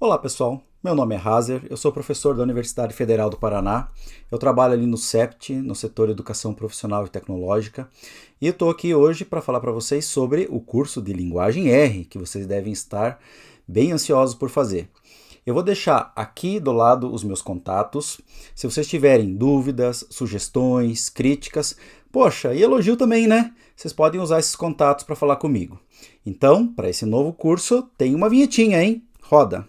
Olá pessoal, meu nome é Hazer, eu sou professor da Universidade Federal do Paraná, eu trabalho ali no CEPT, no setor Educação Profissional e Tecnológica, e eu estou aqui hoje para falar para vocês sobre o curso de Linguagem R, que vocês devem estar bem ansiosos por fazer. Eu vou deixar aqui do lado os meus contatos, se vocês tiverem dúvidas, sugestões, críticas, poxa, e elogio também, né? Vocês podem usar esses contatos para falar comigo. Então, para esse novo curso, tem uma vinhetinha, hein? Roda!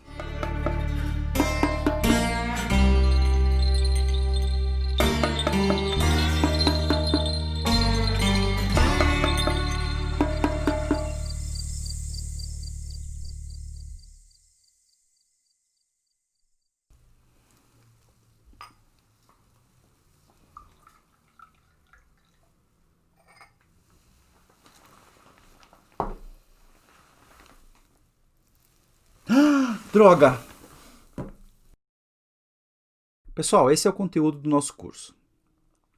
Droga! Pessoal, esse é o conteúdo do nosso curso.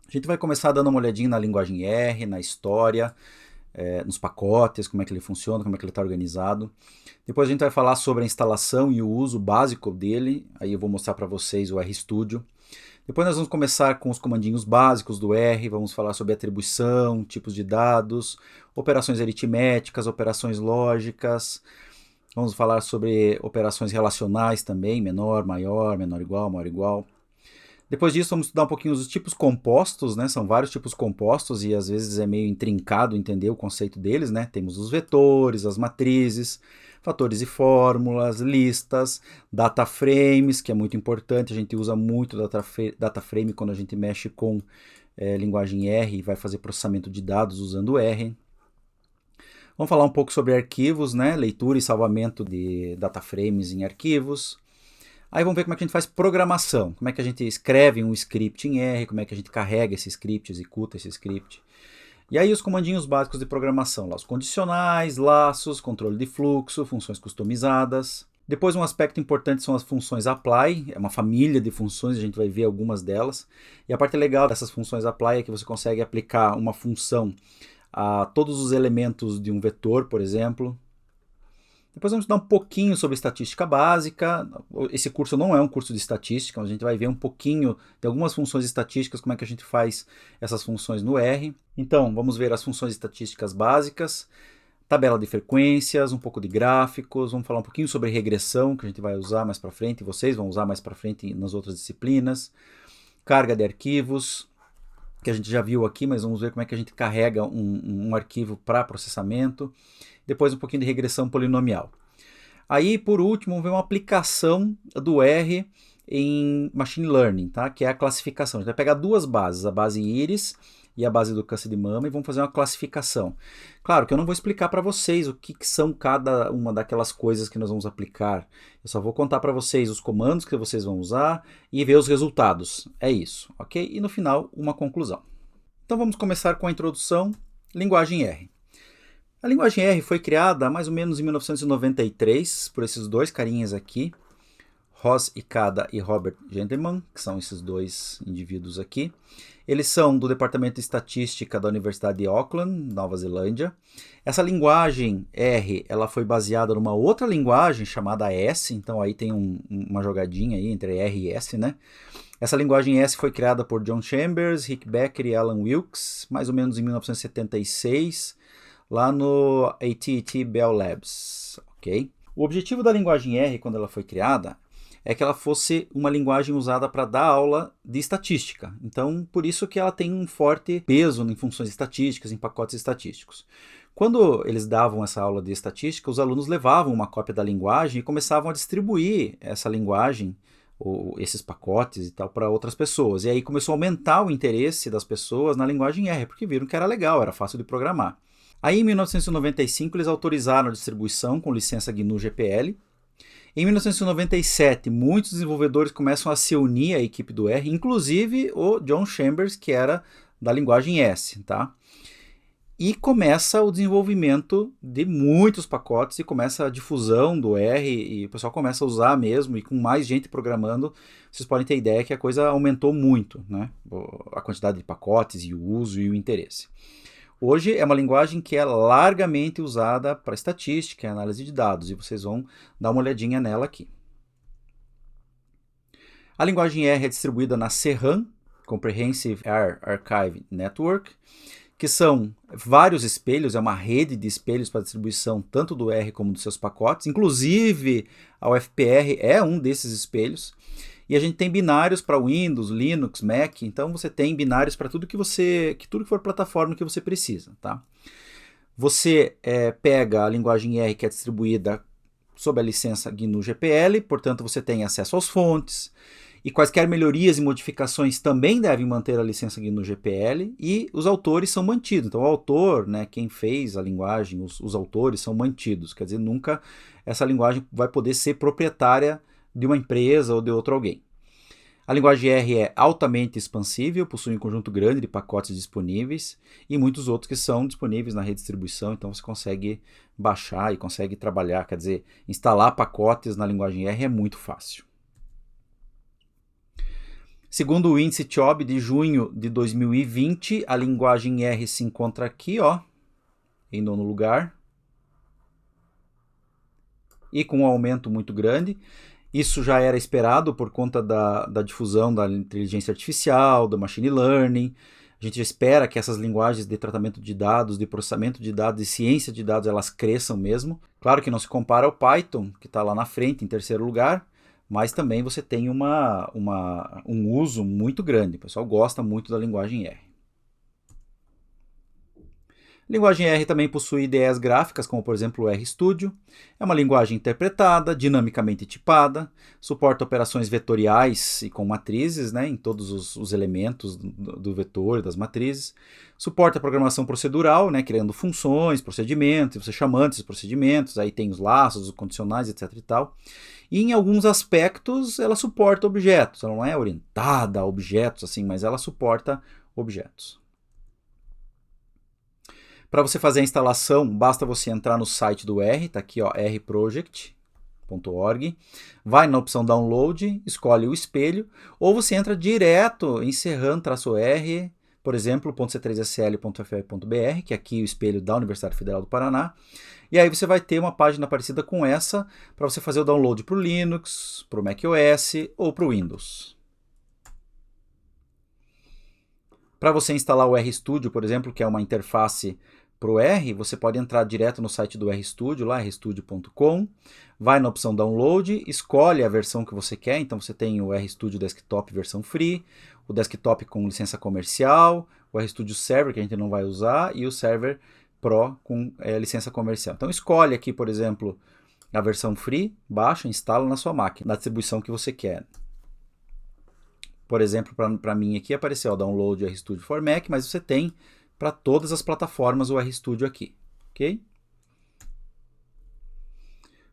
A gente vai começar dando uma olhadinha na linguagem R, na história, nos pacotes, como é que ele funciona, como é que ele está organizado. Depois a gente vai falar sobre a instalação e o uso básico dele, aí eu vou mostrar para vocês o RStudio. Depois nós vamos começar com os comandinhos básicos do R, vamos falar sobre atribuição, tipos de dados, operações aritméticas, operações lógicas. Vamos falar sobre operações relacionais também, menor, maior igual, maior igual. Depois disso, vamos estudar um pouquinho os tipos compostos, né? São vários tipos compostos e às vezes é meio intrincado entender o conceito deles, né? Temos os vetores, as matrizes, fatores e fórmulas, listas, data frames, que é muito importante, a gente usa muito data frame quando a gente mexe com linguagem R e vai fazer processamento de dados usando R. Vamos falar um pouco sobre arquivos, né? Leitura e salvamento de data frames em arquivos. Aí vamos ver como é que a gente faz programação, como é que a gente escreve um script em R, como é que a gente carrega esse script, executa esse script. E aí os comandinhos básicos de programação, lá, os condicionais, laços, controle de fluxo, funções customizadas. Depois um aspecto importante são as funções apply, é uma família de funções, a gente vai ver algumas delas. E a parte legal dessas funções apply é que você consegue aplicar uma função a todos os elementos de um vetor, por exemplo. Depois vamos estudar um pouquinho sobre estatística básica. Esse curso não é um curso de estatística, a gente vai ver um pouquinho de algumas funções estatísticas, como é que a gente faz essas funções no R. Então, vamos ver as funções estatísticas básicas, tabela de frequências, um pouco de gráficos, vamos falar um pouquinho sobre regressão, que a gente vai usar mais para frente, e vocês vão usar mais para frente nas outras disciplinas, carga de arquivos, que a gente já viu aqui, mas vamos ver como é que a gente carrega um arquivo para processamento. Depois um pouquinho de regressão polinomial. Aí, por último, vem uma aplicação do R em Machine Learning, tá? Que é a classificação. A gente vai pegar duas bases, a base Iris e a base do câncer de mama, e vamos fazer uma classificação. Claro que eu não vou explicar para vocês o que são cada uma daquelas coisas que nós vamos aplicar. Eu só vou contar para vocês os comandos que vocês vão usar e ver os resultados. É isso, ok? E no final, uma conclusão. Então vamos começar com a introdução, linguagem R. A linguagem R foi criada mais ou menos em 1993 por esses dois carinhas aqui, Ross Ikada e Robert Gentleman, que são esses dois indivíduos aqui. Eles são do Departamento de Estatística da Universidade de Auckland, Nova Zelândia. Essa linguagem R, ela foi baseada numa outra linguagem chamada S, então aí tem uma jogadinha aí entre R e S, né? Essa linguagem S foi criada por John Chambers, Rick Becker e Alan Wilkes, mais ou menos em 1976, lá no AT&T Bell Labs, ok? O objetivo da linguagem R, quando ela foi criada, é que ela fosse uma linguagem usada para dar aula de estatística. Então, por isso que ela tem um forte peso em funções estatísticas, em pacotes estatísticos. Quando eles davam essa aula de estatística, os alunos levavam uma cópia da linguagem e começavam a distribuir essa linguagem, ou esses pacotes e tal, para outras pessoas. E aí começou a aumentar o interesse das pessoas na linguagem R, porque viram que era legal, era fácil de programar. Aí, em 1995, eles autorizaram a distribuição com licença GNU GPL. Em 1997, muitos desenvolvedores começam a se unir à equipe do R, inclusive o John Chambers, que era da linguagem S, tá? E começa o desenvolvimento de muitos pacotes e começa a difusão do R e o pessoal começa a usar mesmo, e com mais gente programando, vocês podem ter ideia que a coisa aumentou muito, né? A quantidade de pacotes e o uso e o interesse. Hoje é uma linguagem que é largamente usada para estatística e análise de dados, e vocês vão dar uma olhadinha nela aqui. A linguagem R é distribuída na CRAN, Comprehensive R Archive Network, que são vários espelhos, é uma rede de espelhos para distribuição tanto do R como dos seus pacotes. Inclusive, a UFPR é um desses espelhos. E a gente tem binários para Windows, Linux, Mac. Então você tem binários para tudo tudo que for plataforma que você precisa, tá? Você pega a linguagem R que é distribuída sob a licença GNU GPL, portanto você tem acesso às fontes, e quaisquer melhorias e modificações também devem manter a licença GNU GPL, e os autores são mantidos. Então o autor, né, quem fez a linguagem, os autores são mantidos, quer dizer, nunca essa linguagem vai poder ser proprietária de uma empresa ou de outro alguém. A linguagem R é altamente expansível, possui um conjunto grande de pacotes disponíveis e muitos outros que são disponíveis na redistribuição, então você consegue baixar e consegue trabalhar, quer dizer, instalar pacotes na linguagem R é muito fácil. Segundo o índice TIOB de junho de 2020, a linguagem R se encontra aqui, ó, em 9º lugar, e com um aumento muito grande. Isso já era esperado por conta da difusão da inteligência artificial, do machine learning. A gente espera que essas linguagens de tratamento de dados, de processamento de dados e ciência de dados, elas cresçam mesmo. Claro que não se compara ao Python, que está lá na frente, em 3º lugar, mas também você tem um uso muito grande. O pessoal gosta muito da linguagem R. A linguagem R também possui IDEs gráficas, como por exemplo o RStudio. É uma linguagem interpretada, dinamicamente tipada, suporta operações vetoriais e com matrizes, né, em todos os elementos do vetor e das matrizes. Suporta programação procedural, né, criando funções, procedimentos, você chamando esses procedimentos, aí tem os laços, os condicionais, etc. e tal. E em alguns aspectos ela suporta objetos, ela não é orientada a objetos, assim, mas ela suporta objetos. Para você fazer a instalação, basta você entrar no site do R, tá aqui, ó, rproject.org, vai na opção Download, escolhe o espelho, ou você entra direto em serran-r, por exemplo, .c3sl.fr.br, que é aqui o espelho da Universidade Federal do Paraná, e aí você vai ter uma página parecida com essa, para você fazer o download para o Linux, para o macOS ou para o Windows. Para você instalar o RStudio, por exemplo, que é uma interface para o R, você pode entrar direto no site do RStudio, lá rstudio.com, vai na opção Download, escolhe a versão que você quer, então você tem o RStudio Desktop versão free, o Desktop com licença comercial, o RStudio Server, que a gente não vai usar, e o Server Pro com licença comercial. Então escolhe aqui, por exemplo, a versão free, baixa, instala na sua máquina, na distribuição que você quer. Por exemplo, para mim aqui apareceu o Download RStudio for Mac, mas você tem para todas as plataformas o RStudio aqui, ok?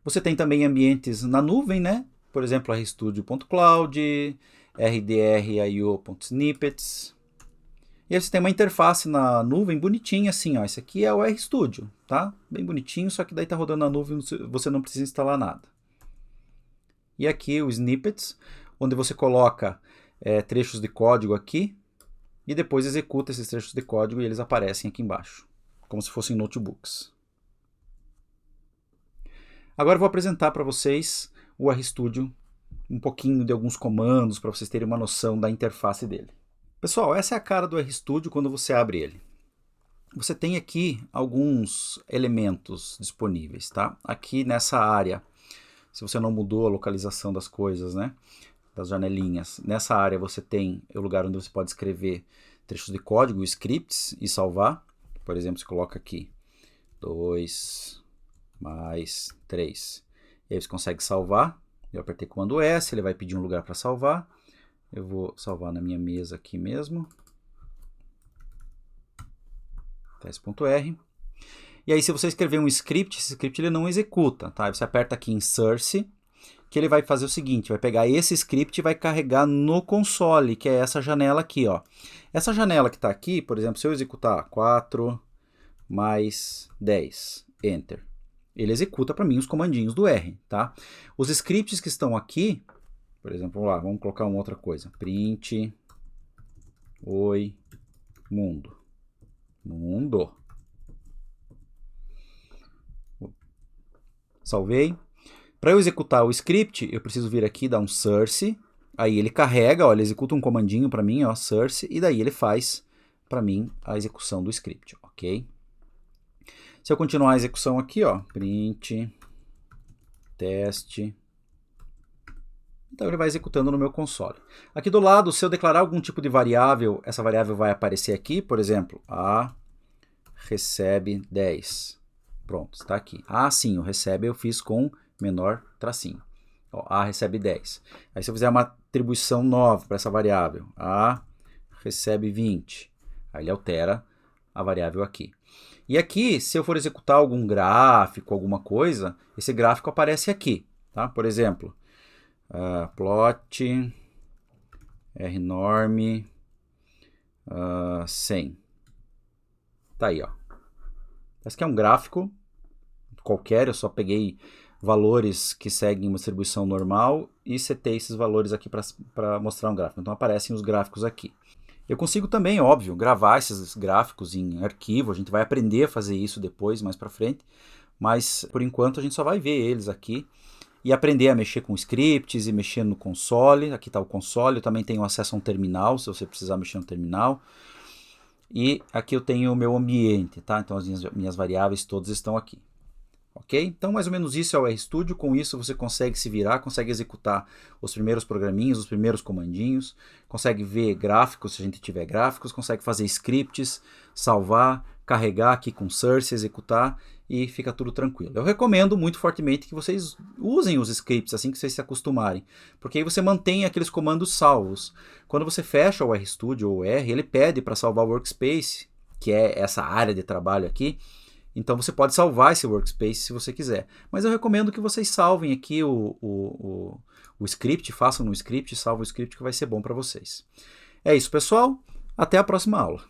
Você tem também ambientes na nuvem, né? Por exemplo, rstudio.cloud, rdr.io.snippets. E aí você tem uma interface na nuvem bonitinha assim, ó. Esse aqui é o RStudio, tá? Bem bonitinho, só que daí tá rodando na nuvem, você não precisa instalar nada. E aqui o snippets, onde você coloca trechos de código aqui, e depois executa esses trechos de código e eles aparecem aqui embaixo, como se fossem notebooks. Agora eu vou apresentar para vocês o RStudio, um pouquinho de alguns comandos para vocês terem uma noção da interface dele. Pessoal, essa é a cara do RStudio quando você abre ele. Você tem aqui alguns elementos disponíveis, tá? Aqui nessa área, se você não mudou a localização das coisas, né? Das janelinhas. Nessa área você tem o lugar onde você pode escrever trechos de código, scripts e salvar. Por exemplo, você coloca aqui 2 mais 3. E aí você consegue salvar. Eu apertei comando S, ele vai pedir um lugar para salvar. Eu vou salvar na minha mesa aqui mesmo. teste.r. E aí se você escrever um script, esse script ele não executa, tá? Aí você aperta aqui em Source, que ele vai fazer o seguinte, vai pegar esse script e vai carregar no console, que é essa janela aqui, ó. Essa janela que está aqui, por exemplo, se eu executar 4 mais 10, Enter, ele executa para mim os comandinhos do R, tá? Os scripts que estão aqui, por exemplo, vamos lá, vamos colocar uma outra coisa, print, oi, mundo. Salvei. Para eu executar o script, eu preciso vir aqui, dar um source, Aí ele carrega, ó, ele executa um comandinho para mim, ó, source, e daí ele faz para mim a execução do script, ok? Se eu continuar a execução aqui, ó, print, teste, então ele vai executando no meu console. Aqui do lado, se eu declarar algum tipo de variável, essa variável vai aparecer aqui, por exemplo, a recebe 10. Pronto, está aqui. Sim, o recebe eu fiz com menor tracinho. Ó, A recebe 10. Aí se eu fizer uma atribuição nova para essa variável, A recebe 20. Aí ele altera a variável aqui. E aqui, se eu for executar algum gráfico, alguma coisa, esse gráfico aparece aqui. Tá? Por exemplo, plot rnorm 100. Tá aí, ó. Esse aqui é um gráfico qualquer, eu só peguei valores que seguem uma distribuição normal e setei esses valores aqui para mostrar um gráfico. Então aparecem os gráficos aqui. Eu consigo também, óbvio, gravar esses gráficos em arquivo, a gente vai aprender a fazer isso depois, mais para frente, mas por enquanto a gente só vai ver eles aqui e aprender a mexer com scripts e mexer no console. Aqui está o console, eu também tenho acesso a um terminal, se você precisar mexer no terminal. E aqui eu tenho o meu ambiente, tá? Então as minhas variáveis todas estão aqui. Ok? Então mais ou menos isso é o RStudio, com isso você consegue se virar, consegue executar os primeiros programinhos, os primeiros comandinhos, consegue ver gráficos se a gente tiver gráficos, consegue fazer scripts, salvar, carregar aqui com source, executar e fica tudo tranquilo. Eu recomendo muito fortemente que vocês usem os scripts assim que vocês se acostumarem, porque aí você mantém aqueles comandos salvos. Quando você fecha o RStudio ou o R, ele pede para salvar o workspace, que é essa área de trabalho aqui. Então você pode salvar esse workspace se você quiser. Mas eu recomendo que vocês salvem aqui o script, façam no script, salvem o script que vai ser bom para vocês. É isso, pessoal. Até a próxima aula.